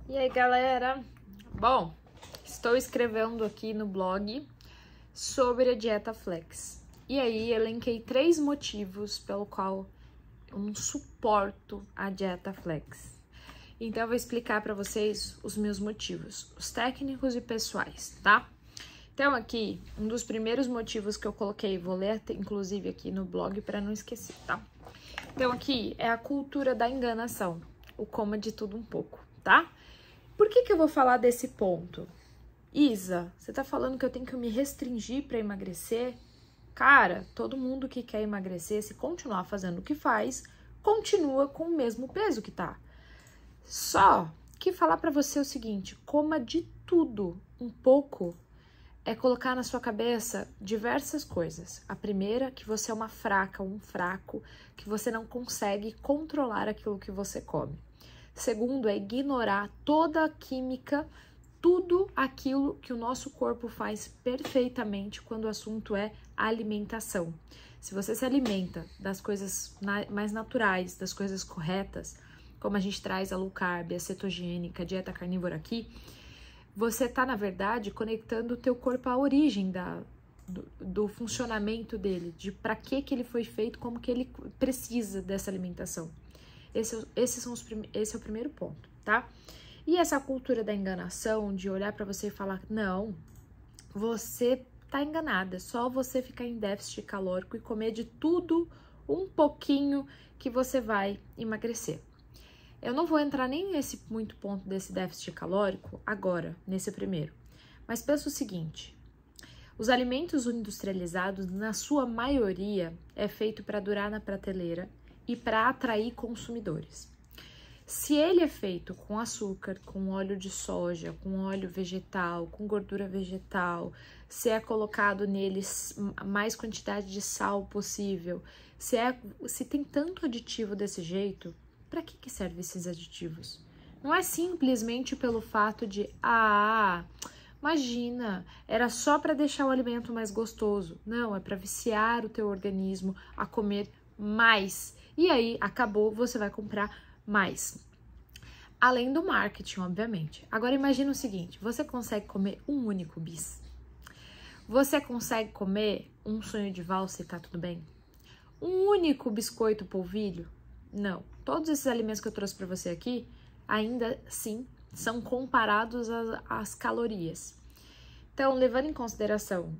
E aí, galera? Bom, estou escrevendo aqui no blog sobre a dieta flex. E aí, elenquei 3 motivos pelo qual eu não suporto a dieta flex. Então, eu vou explicar para vocês os meus motivos, os técnicos e pessoais, tá? Então, aqui, um dos primeiros motivos que eu coloquei, vou ler inclusive aqui no blog para não esquecer, tá? Então, aqui é a cultura da enganação, o coma de tudo um pouco, tá? Por que eu vou falar desse ponto? Isa, você tá falando que eu tenho que me restringir para emagrecer? Cara, todo mundo que quer emagrecer, se continuar fazendo o que faz, continua com o mesmo peso que tá. Só que falar para você o seguinte, coma de tudo um pouco é colocar na sua cabeça diversas coisas. A primeira, que você é uma fraca, um fraco, que você não consegue controlar aquilo que você come. Segundo, é ignorar toda a química, tudo aquilo que o nosso corpo faz perfeitamente quando o assunto é alimentação. Se você se alimenta das coisas mais naturais, das coisas corretas, como a gente traz a low carb, a cetogênica, a dieta carnívora aqui, você está, na verdade, conectando o teu corpo à origem do funcionamento dele, de para que ele foi feito, como que ele precisa dessa alimentação. Esse é o primeiro ponto, tá? E essa cultura da enganação, de olhar para você e falar, não, você tá enganada, é só você ficar em déficit calórico e comer de tudo um pouquinho que você vai emagrecer. Eu não vou entrar nem nesse muito ponto desse déficit calórico agora, nesse primeiro. Mas pensa o seguinte, os alimentos industrializados, na sua maioria, é feito para durar na prateleira e para atrair consumidores. Se ele é feito com açúcar, com óleo de soja, com óleo vegetal, com gordura vegetal, se é colocado neles mais quantidade de sal possível, se tem tanto aditivo desse jeito, para que servem esses aditivos? Não é simplesmente pelo fato de, imagina, era só para deixar o alimento mais gostoso. Não, é para viciar o teu organismo a comer mais. E aí, acabou, você vai comprar mais. Além do marketing, obviamente. Agora, imagina o seguinte, você consegue comer um único bis? Você consegue comer um sonho de valsa e tá tudo bem? Um único biscoito polvilho? Não. Todos esses alimentos que eu trouxe para você aqui, ainda assim, são comparados às calorias. Então, levando em consideração,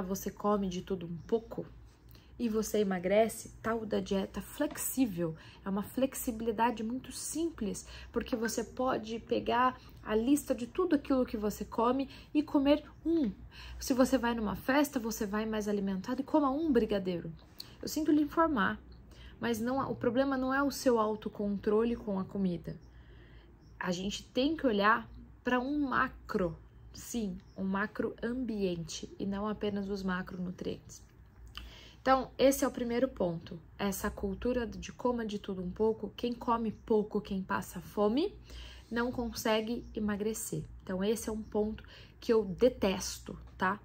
você come de tudo um pouco e você emagrece, tal da dieta flexível. É uma flexibilidade muito simples, porque você pode pegar a lista de tudo aquilo que você come e comer um. Se você vai numa festa, você vai mais alimentado e coma um brigadeiro. Eu sinto lhe informar. Mas não, o problema não é o seu autocontrole com a comida. A gente tem que olhar para um macro, sim, um macroambiente e não apenas os macronutrientes. Então, esse é o primeiro ponto. Essa cultura de coma de tudo um pouco, quem come pouco, quem passa fome, não consegue emagrecer. Então, esse é um ponto que eu detesto, tá?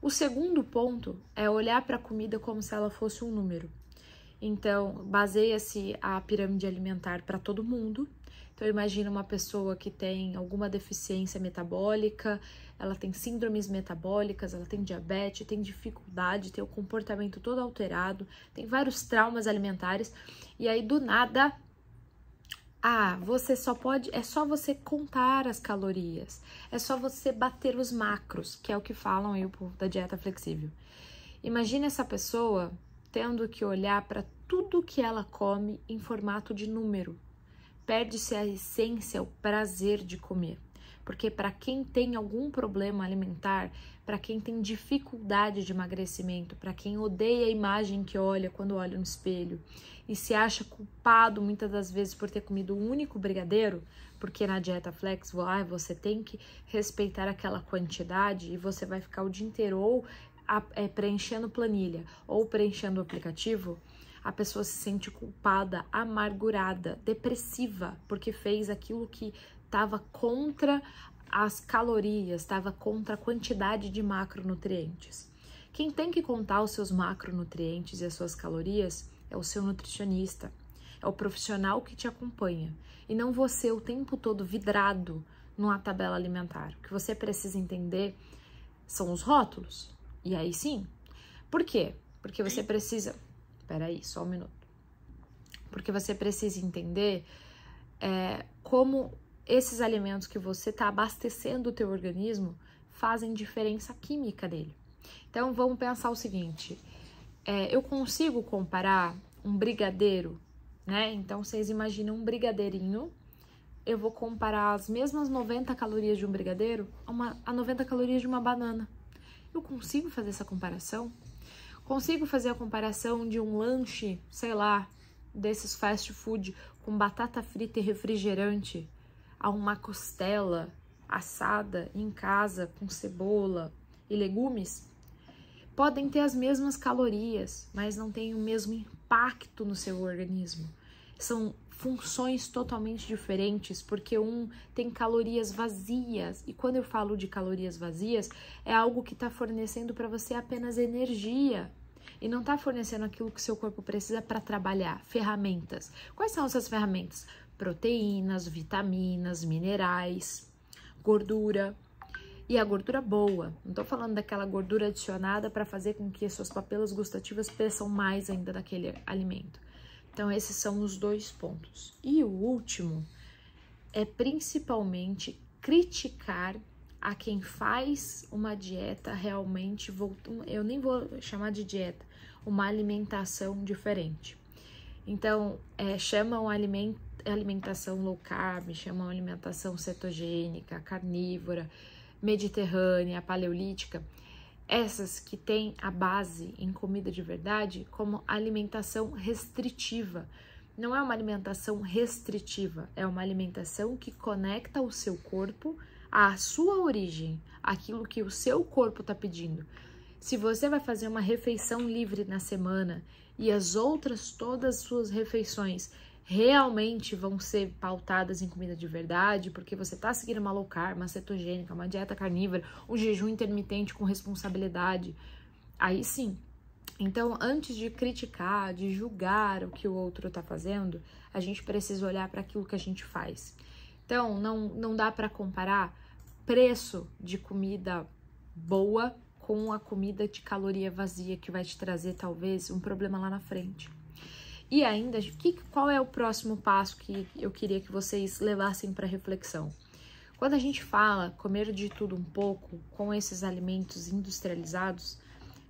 O segundo ponto é olhar para a comida como se ela fosse um número. Então, baseia-se a pirâmide alimentar para todo mundo. Então, imagina uma pessoa que tem alguma deficiência metabólica, ela tem síndromes metabólicas, ela tem diabetes, tem dificuldade, tem o comportamento todo alterado, tem vários traumas alimentares. E aí, do nada, você só pode, é só você contar as calorias, é só você bater os macros, que é o que falam aí o povo da dieta flexível. Imagina essa pessoa tendo que olhar para tudo que ela come em formato de número. Perde-se a essência, o prazer de comer. Porque para quem tem algum problema alimentar, para quem tem dificuldade de emagrecimento, para quem odeia a imagem que olha quando olha no espelho e se acha culpado muitas das vezes por ter comido um único brigadeiro, porque na dieta flex você tem que respeitar aquela quantidade e você vai ficar o dia inteiro ou preenchendo planilha ou preenchendo o aplicativo, a pessoa se sente culpada, amargurada, depressiva, porque fez aquilo que estava contra as calorias, estava contra a quantidade de macronutrientes. Quem tem que contar os seus macronutrientes e as suas calorias é o seu nutricionista. é o profissional que te acompanha. E não você o tempo todo vidrado numa tabela alimentar. O que você precisa entender são os rótulos. E aí sim. Por quê? Porque você precisa... Peraí, só um minuto. Porque você precisa entender como esses alimentos que você está abastecendo o teu organismo fazem diferença química nele. Então, vamos pensar o seguinte. Eu consigo comparar um brigadeiro, né? Então, vocês imaginam um brigadeirinho. Eu vou comparar as mesmas 90 calorias de um brigadeiro a 90 calorias de uma banana. Eu consigo fazer essa comparação? Consigo fazer a comparação de um lanche, sei lá, desses fast food com batata frita e refrigerante a uma costela assada em casa com cebola e legumes? Podem ter as mesmas calorias, mas não têm o mesmo impacto no seu organismo. São funções totalmente diferentes, porque um tem calorias vazias, e quando eu falo de calorias vazias, é algo que está fornecendo para você apenas energia, e não está fornecendo aquilo que seu corpo precisa para trabalhar, ferramentas. Quais são essas ferramentas? Proteínas, vitaminas, minerais, gordura, e a gordura boa. Não estou falando daquela gordura adicionada para fazer com que as suas papilas gustativas peçam mais ainda daquele alimento. Então, esses são os 2 pontos. E o último é principalmente criticar a quem faz uma dieta realmente, eu nem vou chamar de dieta, uma alimentação diferente. Então, chamam alimentação low carb, chamam alimentação cetogênica, carnívora, mediterrânea, paleolítica, essas que têm a base em comida de verdade como alimentação restritiva. Não é uma alimentação restritiva, é uma alimentação que conecta o seu corpo à sua origem, aquilo que o seu corpo está pedindo. Se você vai fazer uma refeição livre na semana e as outras, todas as suas refeições realmente vão ser pautadas em comida de verdade, porque você está seguindo uma low carb, uma cetogênica, uma dieta carnívora, um jejum intermitente com responsabilidade, aí sim. Então, antes de criticar, de julgar o que o outro está fazendo, a gente precisa olhar para aquilo que a gente faz. Então, não dá para comparar preço de comida boa com a comida de caloria vazia que vai te trazer, talvez, um problema lá na frente. E ainda, qual é o próximo passo que eu queria que vocês levassem para reflexão? Quando a gente fala comer de tudo um pouco com esses alimentos industrializados,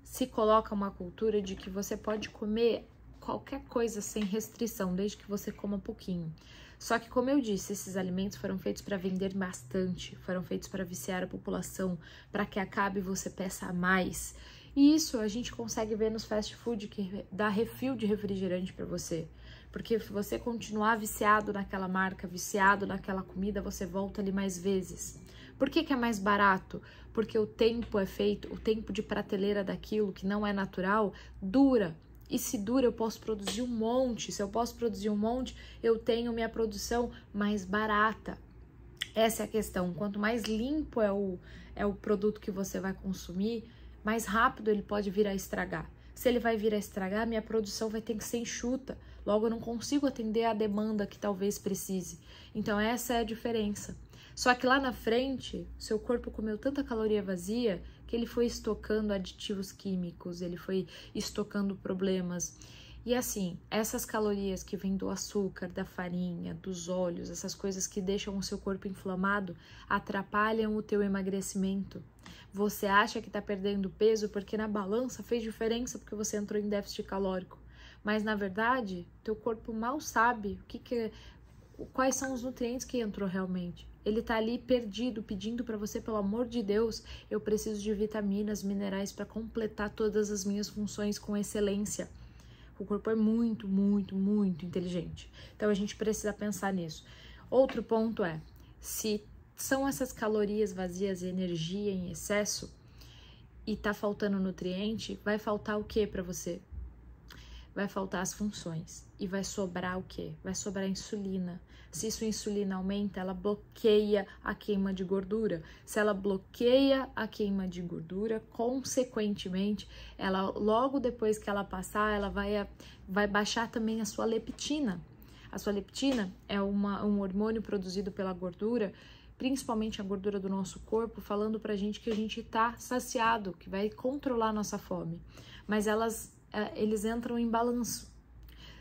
se coloca uma cultura de que você pode comer qualquer coisa sem restrição, desde que você coma pouquinho. Só que, como eu disse, esses alimentos foram feitos para vender bastante, foram feitos para viciar a população, para que acabe você peça mais. E isso a gente consegue ver nos fast food que dá refil de refrigerante para você. Porque se você continuar viciado naquela marca, viciado naquela comida, você volta ali mais vezes. Por que é mais barato? Porque o tempo é feito, o tempo de prateleira daquilo que não é natural, dura. E se dura, eu posso produzir um monte. Se eu posso produzir um monte, eu tenho minha produção mais barata. Essa é a questão. Quanto mais limpo é o produto que você vai consumir, mais rápido ele pode vir a estragar. Se ele vai vir a estragar, minha produção vai ter que ser enxuta. Logo, eu não consigo atender a demanda que talvez precise. Então, essa é a diferença. Só que lá na frente, seu corpo comeu tanta caloria vazia que ele foi estocando aditivos químicos, ele foi estocando problemas. E assim, essas calorias que vêm do açúcar, da farinha, dos óleos, essas coisas que deixam o seu corpo inflamado, atrapalham o teu emagrecimento. Você acha que está perdendo peso porque na balança fez diferença porque você entrou em déficit calórico. Mas na verdade, teu corpo mal sabe quais são os nutrientes que entrou realmente. Ele tá ali perdido, pedindo para você, pelo amor de Deus, eu preciso de vitaminas, minerais para completar todas as minhas funções com excelência. O corpo é muito, muito, muito inteligente. Então a gente precisa pensar nisso. Outro ponto é, se são essas calorias vazias e energia em excesso e tá faltando nutriente, vai faltar o que para você? Vai faltar as funções. E vai sobrar o quê? Vai sobrar insulina. Se sua insulina aumenta, ela bloqueia a queima de gordura. Se ela bloqueia a queima de gordura, consequentemente, ela logo depois que ela passar, ela vai baixar também a sua leptina. A sua leptina é um hormônio produzido pela gordura, principalmente a gordura do nosso corpo, falando pra gente que a gente tá saciado, que vai controlar a nossa fome. Mas eles entram em balanço.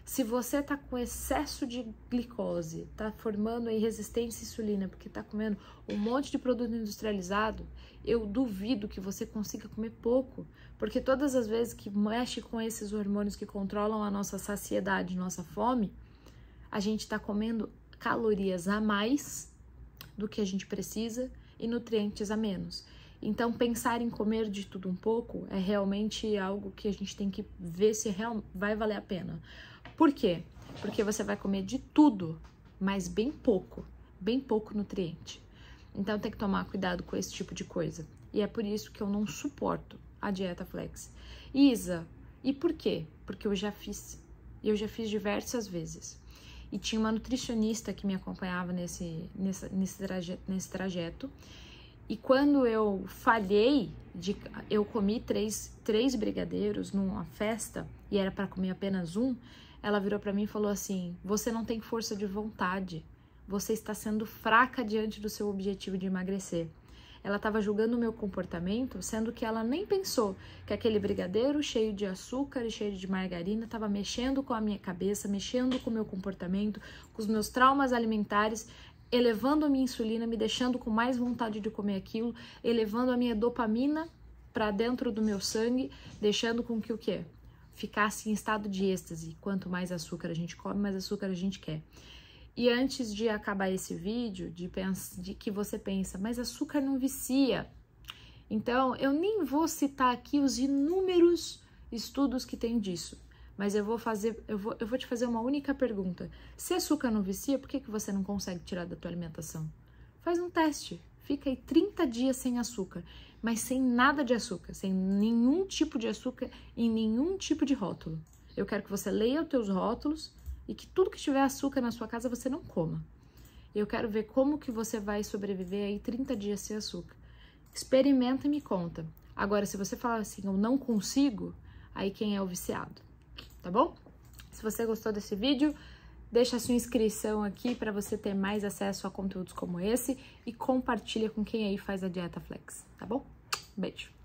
Se você tá com excesso de glicose, tá formando aí resistência à insulina, porque tá comendo um monte de produto industrializado, eu duvido que você consiga comer pouco, porque todas as vezes que mexe com esses hormônios que controlam a nossa saciedade, nossa fome, a gente tá comendo calorias a mais do que a gente precisa e nutrientes a menos. Então, pensar em comer de tudo um pouco é realmente algo que a gente tem que ver se vai valer a pena. Por quê? Porque você vai comer de tudo, mas bem pouco nutriente. Então, tem que tomar cuidado com esse tipo de coisa. E é por isso que eu não suporto a dieta flex. Isa, e por quê? Porque eu já fiz diversas vezes. E tinha uma nutricionista que me acompanhava nesse trajeto. E quando eu falhei, eu comi três brigadeiros numa festa e era para comer apenas um, ela virou para mim e falou assim: você não tem força de vontade, você está sendo fraca diante do seu objetivo de emagrecer. Ela estava julgando o meu comportamento, sendo que ela nem pensou que aquele brigadeiro cheio de açúcar e cheio de margarina estava mexendo com a minha cabeça, mexendo com o meu comportamento, com os meus traumas alimentares, elevando a minha insulina, me deixando com mais vontade de comer aquilo, elevando a minha dopamina para dentro do meu sangue, deixando com que o quê? Ficasse em estado de êxtase. Quanto mais açúcar a gente come, mais açúcar a gente quer. E antes de acabar esse vídeo, de que você pensa, mas açúcar não vicia. Então, eu nem vou citar aqui os inúmeros estudos que tem disso. Mas eu vou te fazer uma única pergunta. Se açúcar não vicia, por que você não consegue tirar da tua alimentação? Faz um teste. Fica aí 30 dias sem açúcar, mas sem nada de açúcar, sem nenhum tipo de açúcar em nenhum tipo de rótulo. Eu quero que você leia os teus rótulos e que tudo que tiver açúcar na sua casa você não coma. Eu quero ver como que você vai sobreviver aí 30 dias sem açúcar. Experimenta e me conta. Agora, se você falar assim, eu não consigo, aí quem é o viciado? Tá bom? Se você gostou desse vídeo, deixa a sua inscrição aqui para você ter mais acesso a conteúdos como esse e compartilha com quem aí faz a dieta flex, tá bom? Beijo!